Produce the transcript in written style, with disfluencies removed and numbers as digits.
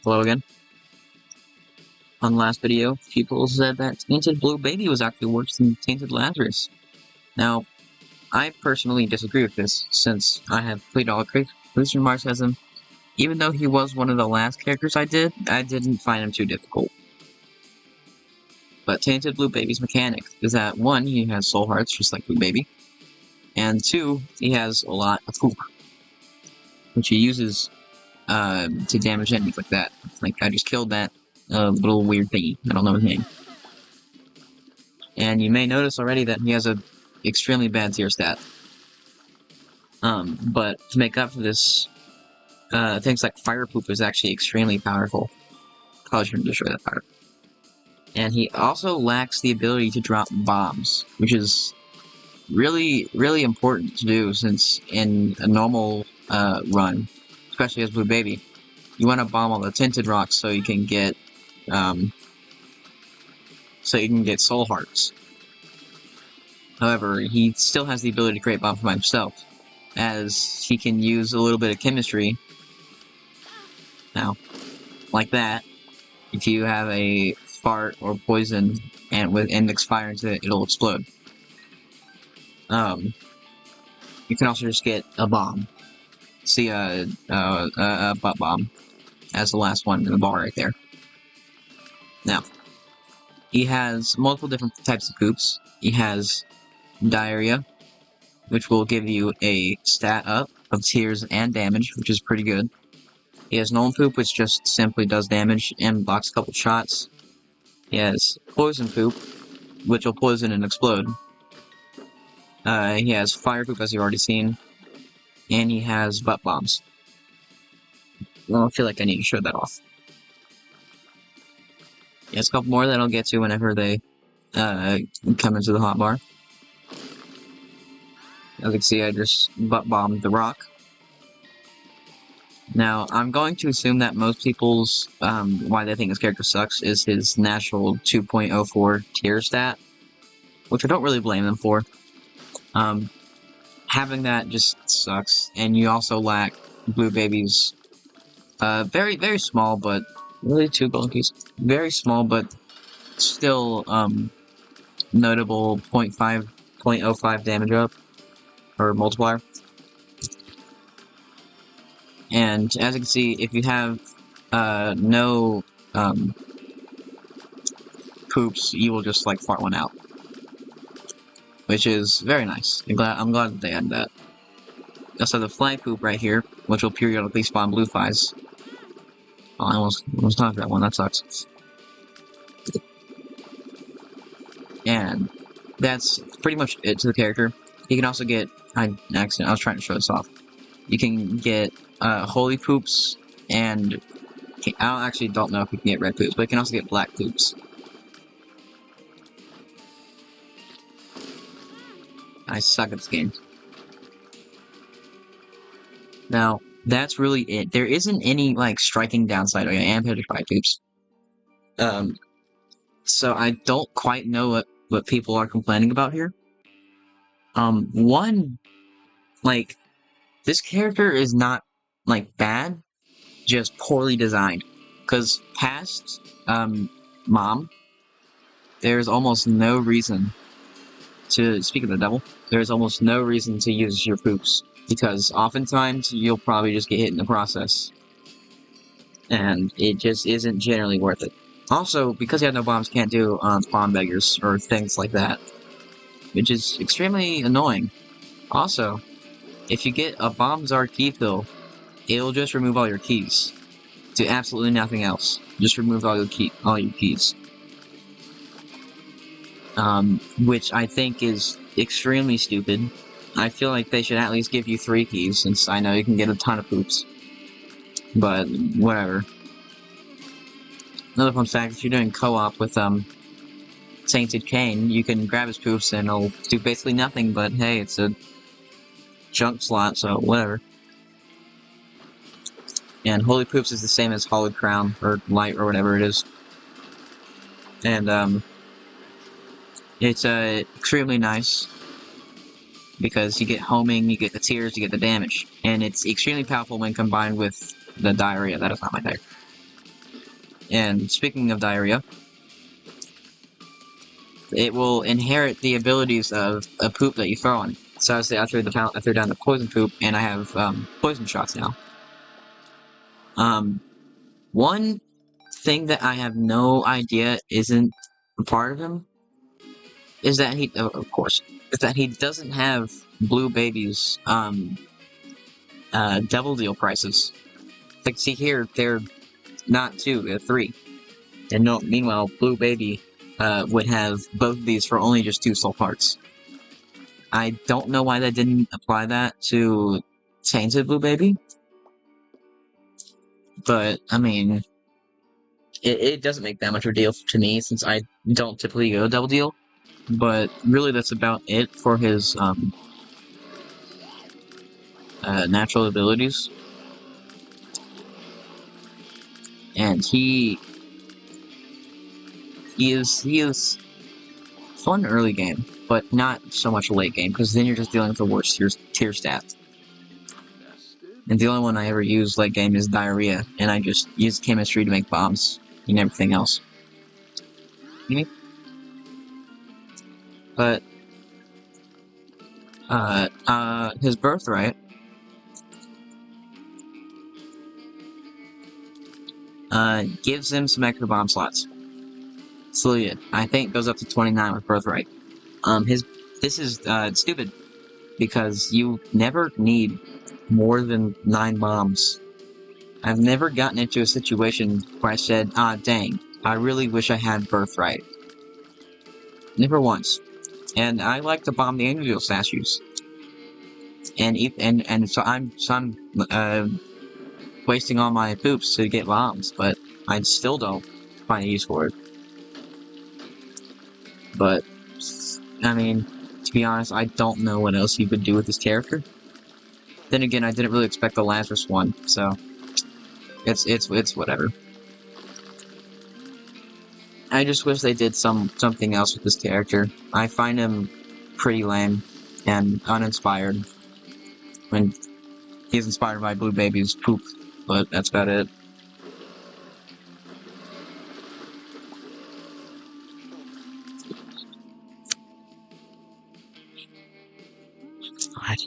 Hello again. On the last video, people said that Tainted Blue Baby was actually worse than Tainted Lazarus. Now, I personally disagree with this, since I have played all Christian Mars as him. Even though he was one of the last characters I didn't find him too difficult. But Tainted Blue Baby's mechanic is that, one, he has soul hearts, just like Blue Baby, and two, he has a lot of poop, which he uses to damage enemies like that. Like, I just killed that little weird thingy. I don't know his name. And you may notice already that he has a extremely bad tier stat. But to make up for this, things like Fire Poop is actually extremely powerful. Probably shouldn't destroy that fire. And he also lacks the ability to drop bombs, which is really, really important to do, since in a normal run, especially as Blue Baby, you want to bomb all the tinted rocks so you can get soul hearts. However, he still has the ability to create bombs by himself, as he can use a little bit of chemistry. Now, like that, if you have a fart or poison and mix fire into it, it'll explode. You can also just get a bomb. See a butt bomb as the last one in the bar right there. Now, he has multiple different types of poops. He has diarrhea, which will give you a stat up of tears and damage, which is pretty good. He has Gnome Poop, which just simply does damage and blocks a couple shots. He has Poison Poop, which will poison and explode. He has Fire Poop, as you've already seen. And he has Butt Bombs. Well, I feel like I need to show that off. He has a couple more that I'll get to whenever they come into the hotbar. As you can see, I just butt bombed the rock. Now, I'm going to assume that most people's why they think his character sucks is his natural 2.04 tier stat, which I don't really blame them for. Having that just sucks, and you also lack Blue Baby's very, very small, but really 2 golden keys. Very small, but still notable 0.05 damage up, or multiplier. And as you can see, if you have no poops, you will just like fart one out, which is very nice. I'm glad that they added that. You also have the fly poop right here, which will periodically spawn blue flies. Oh, I almost knocked that one. That sucks. And that's pretty much it to the character. You can also get I was trying to show this off. You can get holy poops, and I actually don't know if you can get red poops, but you can also get black poops. I suck at this game. Now, that's really it. There isn't any, like, striking downside. Oh, yeah, and petrified poops. So I don't quite know what people are complaining about here. One, like, this character is not, like, bad, just poorly designed. Because past, Mom, there's almost no reason to, speak of the devil, there's almost no reason to use your poops. Because oftentimes, you'll probably just get hit in the process. And it just isn't generally worth it. Also, because you have no bombs, you can't do, spawn beggars, or things like that. Which is extremely annoying. Also, if you get a Bomb Czar key fill, it'll just remove all your keys. Do absolutely nothing else. Just remove all your keys. Which I think is extremely stupid. I feel like they should at least give you 3 keys, since I know you can get a ton of poops. But, whatever. Another fun fact, if you're doing co-op with, Tainted Kane, you can grab his poops and it'll do basically nothing, but hey, it's a junk slot, so whatever. And Holy Poops is the same as Hollowed Crown, or Light, or whatever it is. And, it's, extremely nice, because you get homing, you get the tears, you get the damage. And it's extremely powerful when combined with the diarrhea. That is not my type. And speaking of diarrhea, it will inherit the abilities of a poop that you throw on it. So I threw down the poison poop, and I have poison shots now. One thing that I have no idea isn't a part of him is that of course, is that he doesn't have Blue Baby's double deal prices. Like, see here, they're not 2, they're 3. And no, meanwhile, Blue Baby would have both of these for only just 2 soul parts. I don't know why they didn't apply that to Tainted Blue Baby, but I mean, it doesn't make that much of a deal to me since I don't typically go double deal. But really, that's about it for his natural abilities. And he is fun early game, but not so much late game, because then you're just dealing with the worst tier stats. And the only one I ever use late game is diarrhea, and I just use chemistry to make bombs and everything else. But his birthright gives him some extra bomb slots. So yeah, I think goes up to 29 with birthright. This is stupid because you never need more than 9 bombs. I've never gotten into a situation where I said, ah, dang, I really wish I had birthright. Never once. And I like to bomb the angel statues. And so I'm wasting all my poops to get bombs, but I still don't find a use for it. But I mean, to be honest, I don't know what else you could do with this character. Then again, I didn't really expect the Lazarus one, so it's whatever. I just wish they did something else with this character. I find him pretty lame and uninspired. When he's inspired by Blue Baby's poop, but that's about it. God.